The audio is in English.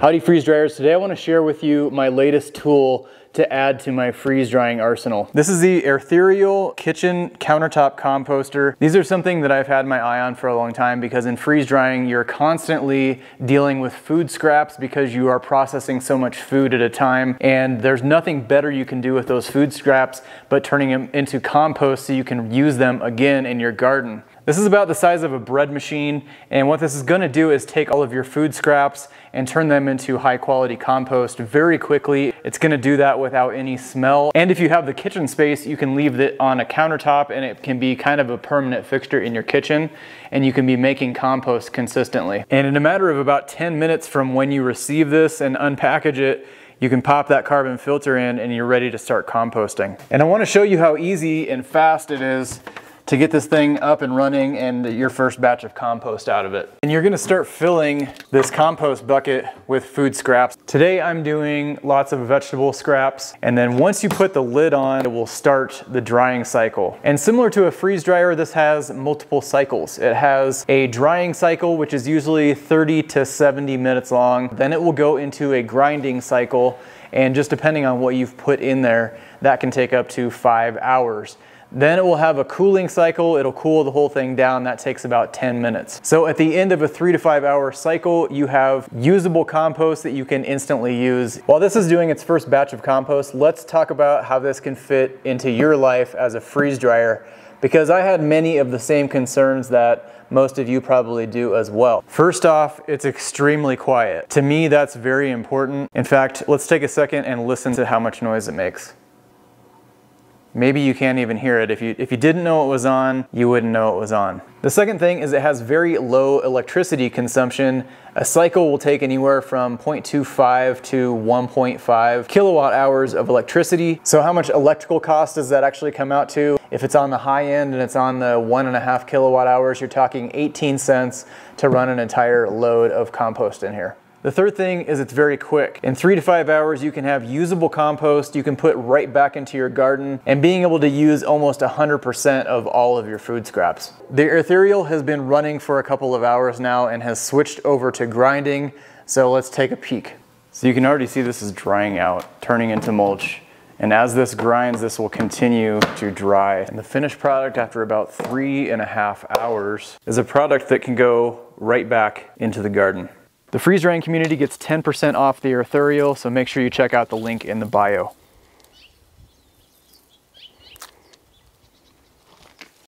Howdy freeze dryers. Today I want to share with you my latest tool to add to my freeze drying arsenal. This is the airthereal kitchen countertop composter. These are something that I've had my eye on for a long time because in freeze drying you're constantly dealing with food scraps because you are processing so much food at a time, and there's nothing better you can do with those food scraps but turning them into compost so you can use them again in your garden. This is about the size of a bread machine, and what this is going to do is take all of your food scraps and turn them into high quality compost very quickly. It's going to do that without any smell, and if you have the kitchen space, you can leave it on a countertop and it can be kind of a permanent fixture in your kitchen, and you can be making compost consistently. And in a matter of about 10 minutes from when you receive this and unpackage it, you can pop that carbon filter in and you're ready to start composting. And I want to show you how easy and fast it is to get this thing up and running and your first batch of compost out of it. And you're gonna start filling this compost bucket with food scraps. Today I'm doing lots of vegetable scraps, and then once you put the lid on, it will start the drying cycle. And similar to a freeze dryer, this has multiple cycles. It has a drying cycle, which is usually 30 to 70 minutes long. Then it will go into a grinding cycle, and just depending on what you've put in there, that can take up to 5 hours. Then it will have a cooling cycle. It'll cool the whole thing down. That takes about 10 minutes. So at the end of a 3 to 5 hour cycle, you have usable compost that you can instantly use. While this is doing its first batch of compost, let's talk about how this can fit into your life as a freeze dryer, because I had many of the same concerns that most of you probably do as well. First off, it's extremely quiet. To me, that's very important. In fact, let's take a second and listen to how much noise it makes. Maybe you can't even hear it. If you didn't know it was on, you wouldn't know it was on. The second thing is it has very low electricity consumption. A cycle will take anywhere from 0.25 to 1.5 kilowatt hours of electricity. So how much electrical cost does that actually come out to? If it's on the high end and it's on the 1.5 kilowatt hours, you're talking 18 cents to run an entire load of compost in here. The third thing is it's very quick. In 3 to 5 hours, you can have usable compost you can put right back into your garden, and being able to use almost 100% of all of your food scraps. The airthereal has been running for a couple of hours now and has switched over to grinding, so let's take a peek. So you can already see this is drying out, turning into mulch. And as this grinds, this will continue to dry. And the finished product after about 3.5 hours is a product that can go right back into the garden. The freeze drying community gets 10% off the airthereal, so make sure you check out the link in the bio.